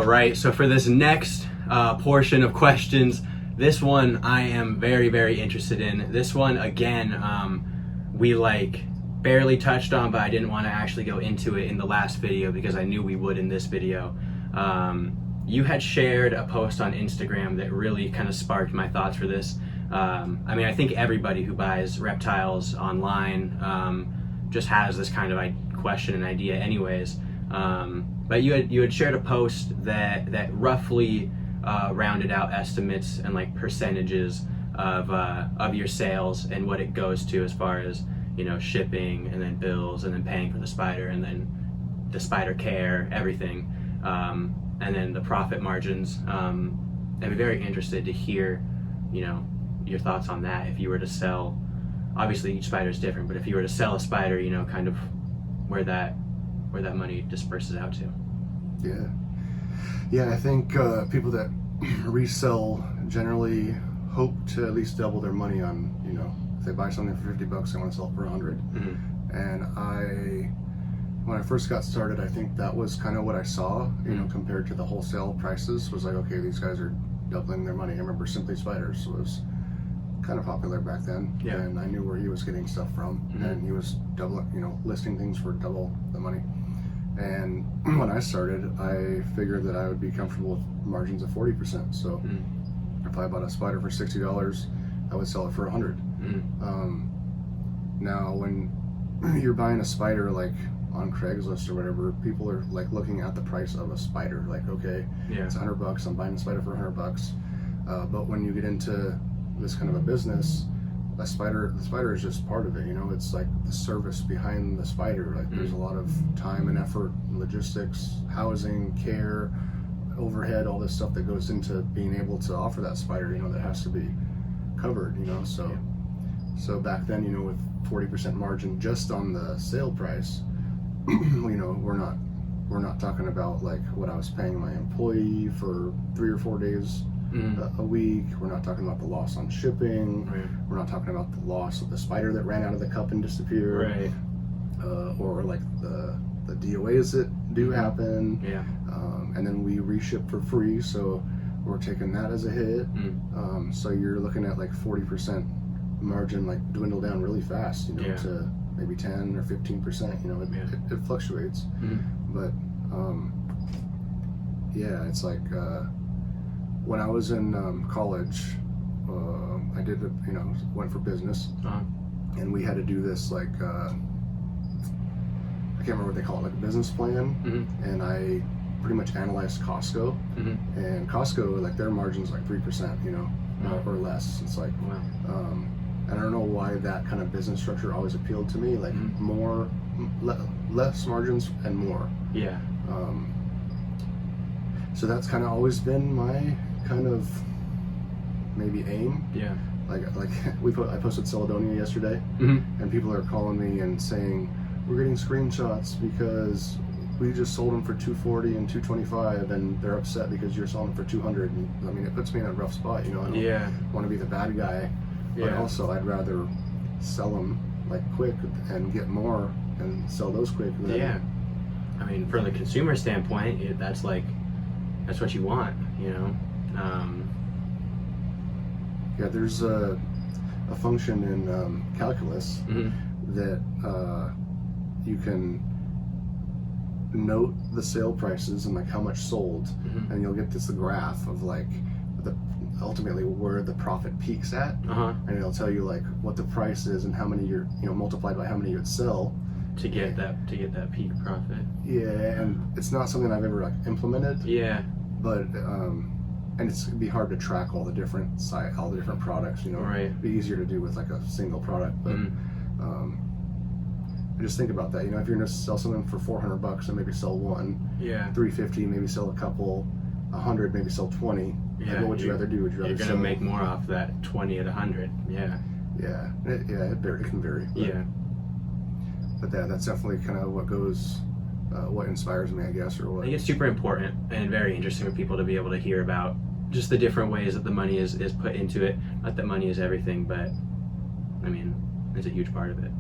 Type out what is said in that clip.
right, so for this next portion of questions, this one I am very, very interested in. This one, again, we like barely touched on, but I didn't want to actually go into it in the last video because I knew we would in this video. You had shared a post on Instagram that really kind of sparked my thoughts for this. I mean, I think everybody who buys reptiles online just has this kind of question and idea anyways. But you had shared a post that roughly rounded out estimates and like percentages of your sales and what it goes to as far as, you know, shipping and then bills and then paying for the spider and then the spider care, everything, and then the profit margins. I'd be very interested to hear, you know, your thoughts on that. If you were to sell, obviously each spider is different, but if you were to sell a spider, you know, kind of where that money disperses out to. Yeah, I think people that resell generally hope to at least double their money on, you know, if they buy something for $50, they want to sell it for 100. And when I first got started, I think that was kind of what I saw, you know, compared to the wholesale prices, was like, okay, these guys are doubling their money. I remember Simply Spiders was kind of popular back then, and I knew where he was getting stuff from, and he was doubling, you know, listing things for double the money. And when I started, I figured that I would be comfortable with margins of 40%. So if I bought a spider for $60, I would sell it for 100. Now, when you're buying a spider like on Craigslist or whatever, people are like looking at the price of a spider, like, okay, it's $100. I'm buying a spider for $100. But when you get into this kind of a business, the spider is just part of it, you know. It's like the service behind the spider. Like there's a lot of time and effort, logistics, housing, care, overhead, all this stuff that goes into being able to offer that spider, you know, that has to be covered, you know. So back then, you know, with 40% margin just on the sale price, you know, we're not talking about like what I was paying my employee for 3 or 4 days a week. We're not talking about the loss on shipping. We're not talking about the loss of the spider that ran out of the cup and disappeared, or like the DOAs that do happen, and then we reship for free, so we're taking that as a hit. So you're looking at like 40% margin, like dwindle down really fast, you know, to maybe 10 or 15%, you know. It fluctuates, but it's like when I was in college, I did, you know, went for business, and we had to do this like I can't remember what they call it, like a business plan, and I pretty much analyzed Costco, and Costco, like their margins like 3%, you know, or less. It's like, and I don't know why that kind of business structure always appealed to me, like less margins and more. So that's kind of always been my kind of maybe aim. Like I posted Celedonia yesterday, and people are calling me and saying, we're getting screenshots because we just sold them for $240 and $225, and they're upset because you're selling them for $200. And I mean, it puts me in a rough spot, you know. I don't want to be the bad guy, but also I'd rather sell them like quick and get more and sell those quick. I mean, from the consumer standpoint, that's what you want, you know. There's a function in calculus that you can note the sale prices and like how much sold, and you'll get this graph of like ultimately where the profit peaks at, and it'll tell you like what the price is and how many you're, you know, multiplied by how many you'd sell to get that peak profit. And it's not something I've ever like implemented. But and it'd be hard to track all the different products, you know. It'd be easier to do with like a single product, but I just think about that, you know, if you're gonna sell something for $400 and maybe sell one, $350, maybe sell a couple, $100, maybe sell 20. Like, what would you rather do? Would you rather you're gonna make more off that 20 at 100? It can vary. But that's definitely kind of what inspires me, I guess, or what. I think it's super important and very interesting for people to be able to hear about just the different ways that the money is put into it. Not that money is everything, but I mean, it's a huge part of it.